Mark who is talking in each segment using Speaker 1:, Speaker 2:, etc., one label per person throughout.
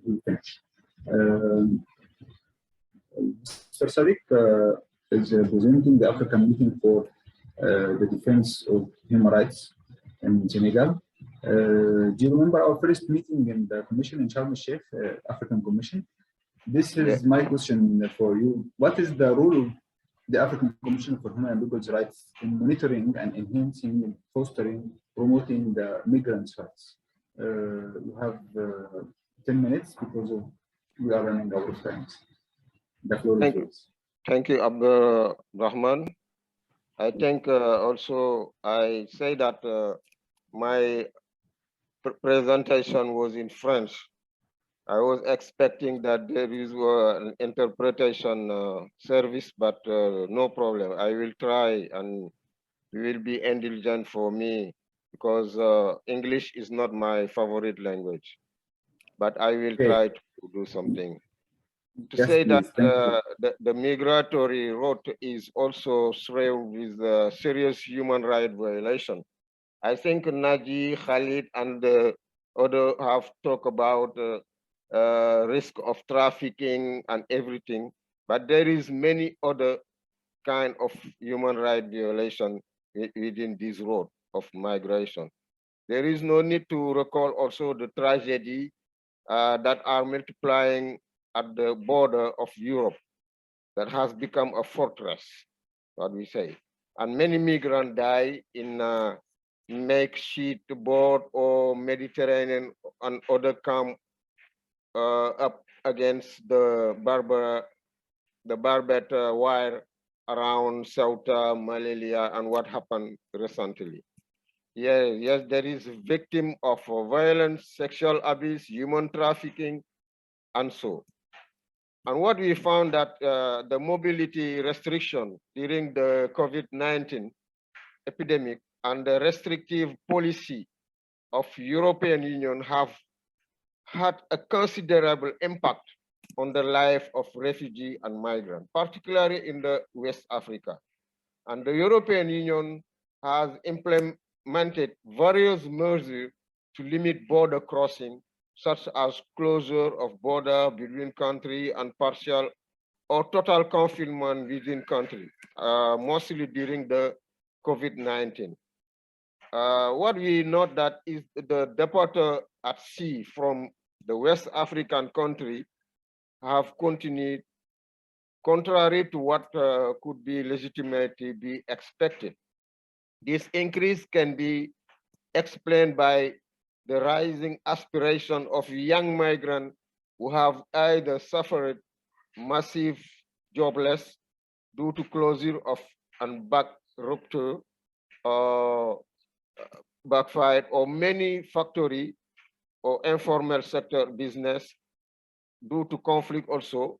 Speaker 1: we finish. Mr. Sadik is presenting the African meeting for the defense of human rights in Senegal. Do you remember our first meeting in the commission in Sharm el-Sheikh, African Commission? This is my question for you. What is the role of the African Commission for Human and People's Rights in monitoring and enhancing, fostering, promoting the migrants' rights? You have 10 minutes because we are running out of time. The floor is yours.
Speaker 2: Thank you, Abdul Rahman. I think also I say that my presentation was in French. I was expecting that there is an interpretation service, but no problem. I will try, and you will be indulgent for me because English is not my favorite language, but I will try to do something. To say that the migratory route is also strewn with serious human rights violation. I think Naji, Khalid, and the other have talked about risk of trafficking and everything, but there is many other kind of human rights violation within this road of migration. There is no need to recall also the tragedy that are multiplying at the border of Europe that has become a fortress, what we say. And many migrants die in makeshift boat or Mediterranean and other camp up against the barbed wire around Ceuta, Melilla, and what happened recently. Yes, there is a victim of violence, sexual abuse, human trafficking, and so. And what we found that the mobility restriction during the COVID-19 epidemic and the restrictive policy of European Union have had a considerable impact on the life of refugee and migrant, particularly in the West Africa. And the European Union has implemented various measures to limit border crossing, such as closure of border between country and partial or total confinement within country, mostly during the COVID-19. What we note that is the departure at sea from the West African country have continued contrary to what could be legitimately be expected. This increase can be explained by the rising aspiration of young migrants who have either suffered massive jobless due to closure of and back rupture or backfired, or many factory or informal sector business due to conflict also,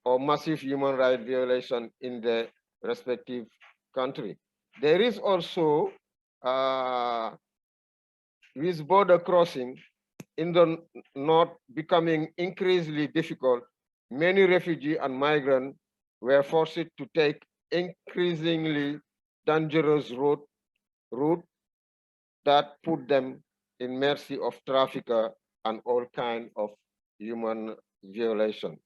Speaker 2: or massive human rights violation in the respective country. There is also with border crossing in the north becoming increasingly difficult, many refugees and migrants were forced to take increasingly dangerous route that put them in mercy of trafficker and all kinds of human violation.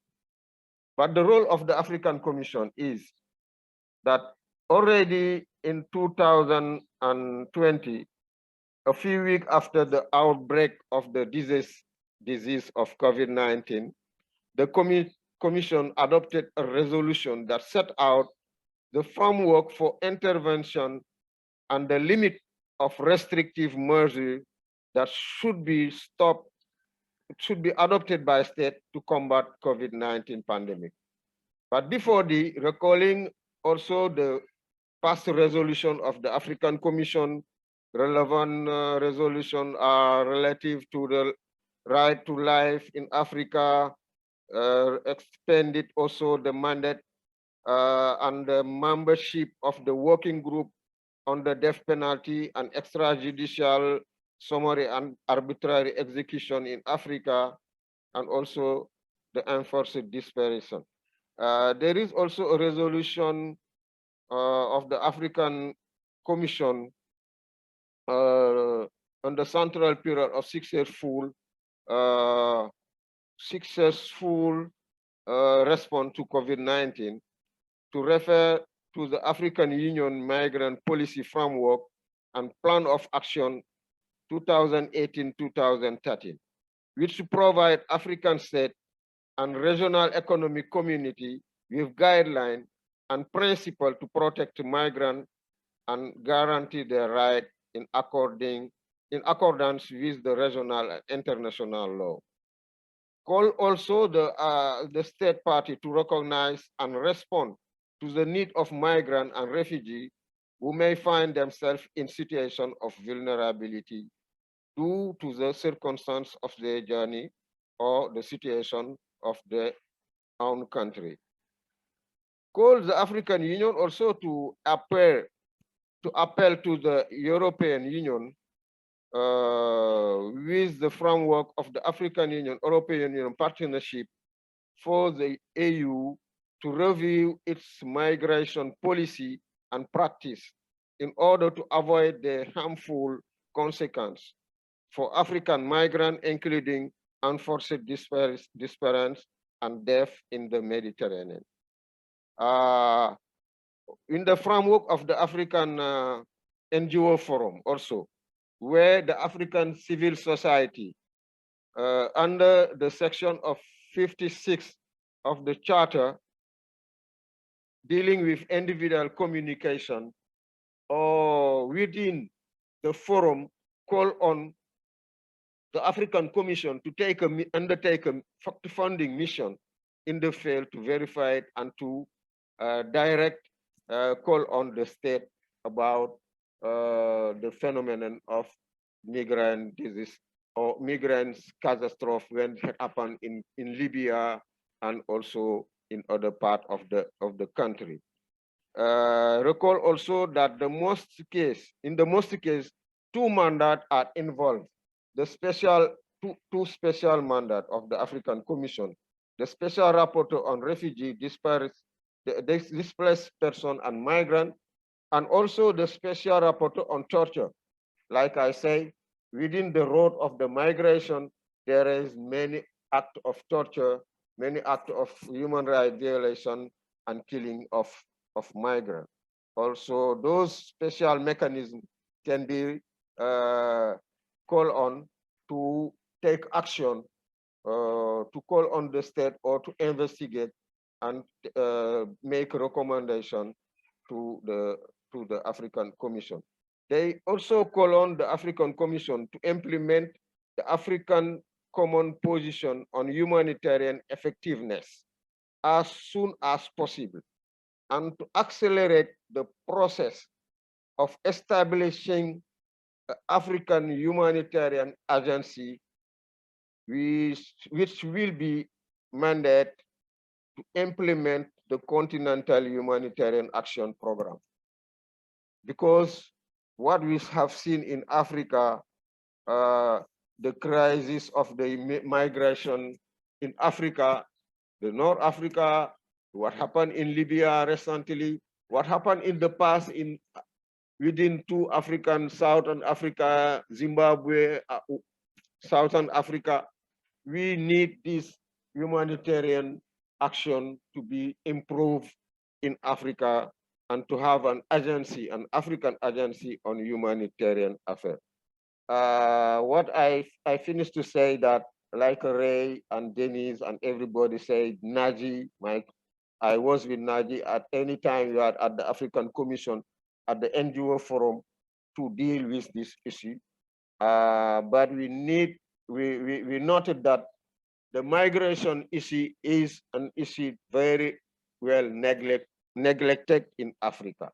Speaker 2: But the role of the African Commission is that already in 2020, a few weeks after the outbreak of the disease of COVID-19, the Commission adopted a resolution that set out the framework for intervention and the limit of restrictive measures that should be adopted by state to combat COVID-19 pandemic. But before the recalling also the past resolution of the African Commission, relevant resolution are relative to the right to life in Africa, expanded also the mandate and the membership of the working group on the death penalty and extrajudicial summary and arbitrary execution in Africa, and also the enforced dispersion. There is also a resolution of the African Commission on the central period of 6 years full successful response to COVID-19 to refer to the African Union Migrant Policy Framework and Plan of Action 2018-2013, which provide African state and regional economic community with guidelines and principles to protect migrants and guarantee their right in accordance with the regional and international law. Call also the state party to recognize and respond to the need of migrants and refugees who may find themselves in situation of vulnerability due to the circumstance of their journey or the situation of their own country. Call the African Union also to appeal to the European Union with the framework of the African Union, European Union Partnership for the EU to review its migration policy and practice in order to avoid the harmful consequences for African migrants, including unforced disappearance and death in the Mediterranean. In the framework of the African NGO Forum also, where the African civil society, under the section of 56 of the Charter, dealing with individual communication, or within the forum, call on the African Commission to undertake a fact-finding mission in the field to verify it and to direct call on the state about the phenomenon of migrant disease or migrants catastrophe when it happened in Libya and also in other parts of the country. Recall also that in the most case, two mandates are involved. The two special mandates of the African Commission, the special rapporteur on refugee, displaced person and migrant, and also the special rapporteur on torture. Like I say, within the road of the migration, there is many acts of torture, many acts of human rights violation and killing of migrants. Also, those special mechanisms can be called on to take action, to call on the state or to investigate and make a recommendation to the African Commission. They also call on the African Commission to implement the African Common Position on Humanitarian Effectiveness as soon as possible, and to accelerate the process of establishing the African Humanitarian Agency, which will be mandated to implement the Continental Humanitarian Action Program. Because what we have seen in Africa, the crisis of the migration in Africa, the North Africa, what happened in Libya recently, what happened in the past within two African, Southern Africa, Zimbabwe, Southern Africa. We need this humanitarian action to be improved in Africa and to have an agency, an African agency on humanitarian affairs. What I finished to say that, like Ray and Denise and everybody said, Naji, I was with Naji at any time you are at the African Commission, at the NGO Forum to deal with this issue. But we noted that the migration issue is an issue very well neglected in Africa.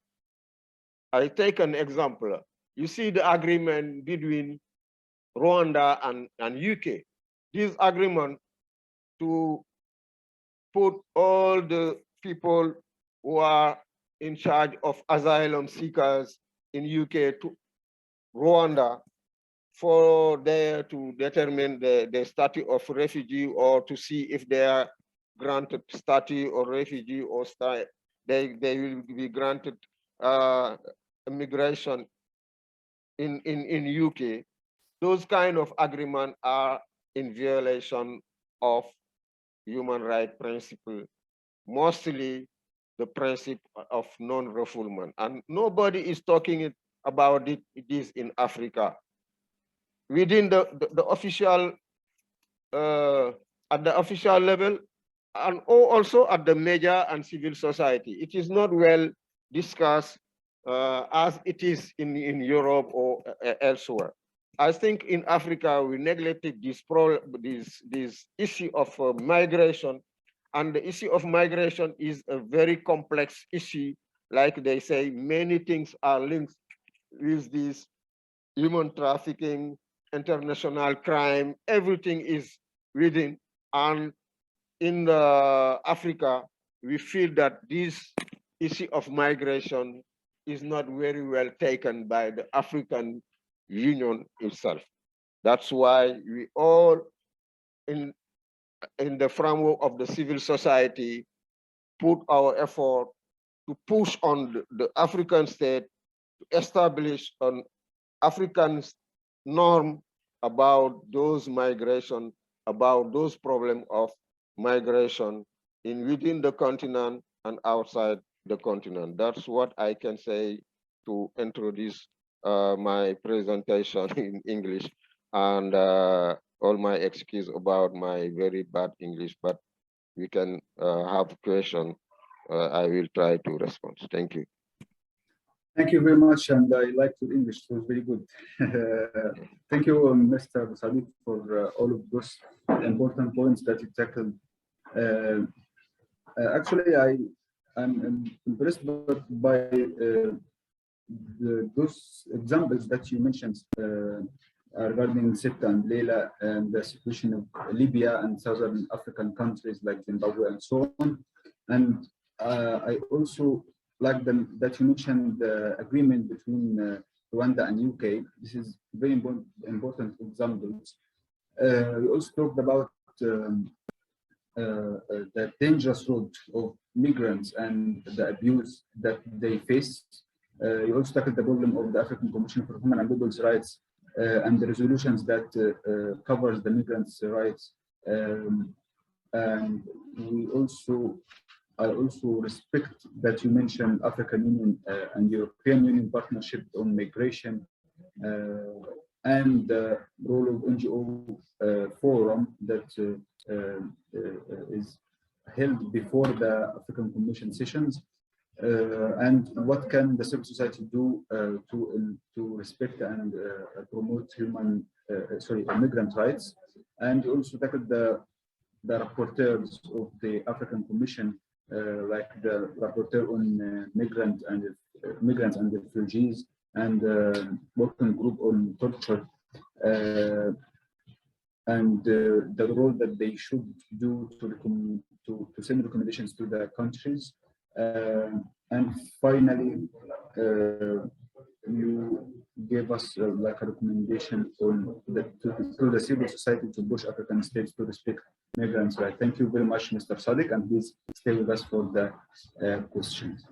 Speaker 2: I take an example. You see the agreement between Rwanda and UK. This agreement to put all the people who are in charge of asylum seekers in UK to Rwanda for there to determine the status of refugee or to see if they are granted status or refugee or they will be granted immigration in UK. Those kind of agreements are in violation of human rights principle, mostly the principle of non-refoulement. And nobody is talking about this in Africa. Within the official, at the official level, and also at the media and civil society, it is not well discussed as it is in Europe or elsewhere. I think in Africa, we neglected this issue of migration, and the issue of migration is a very complex issue. Like they say, many things are linked with this human trafficking, international crime, everything is within. And in Africa, we feel that this issue of migration is not very well taken by the African Union itself. That's why we all, in the framework of the civil society, put our effort to push on the African state to establish an African norm about those migration, about those problems of migration within the continent and outside the continent. That's what I can say to introduce my presentation in English, and all my excuse about my very bad English, but we can have a question. I will try to respond. Thank you.
Speaker 1: Thank you very much, and I liked your English. It was very good. Thank you, Mr. Sadik, for all of those important points that you tackled. Actually, I'm impressed by those examples that you mentioned regarding Sita and Leila and the situation of Libya and southern African countries like Zimbabwe and so on. And I also like that you mentioned the agreement between Rwanda and UK. This is very important examples. We also talked about the dangerous road of migrants and the abuse that they face. You also tackled the problem of the African Commission for Human and People's Rights and the resolutions that covers the migrants' rights. And I also respect that you mentioned African Union and European Union partnership on migration and the role of NGO forum that is held before the African Commission sessions, and what can the civil society do to respect and promote migrant rights. And also tackled the rapporteurs of the African Commission, like the rapporteur on migrants and refugees, and working group on torture, and the role that they should do to send recommendations to the countries. And finally, you gave us like a recommendation on to the civil society to push African states to respect migrants' rights. Thank you very much, Mr. Sadik, and please stay with us for the questions.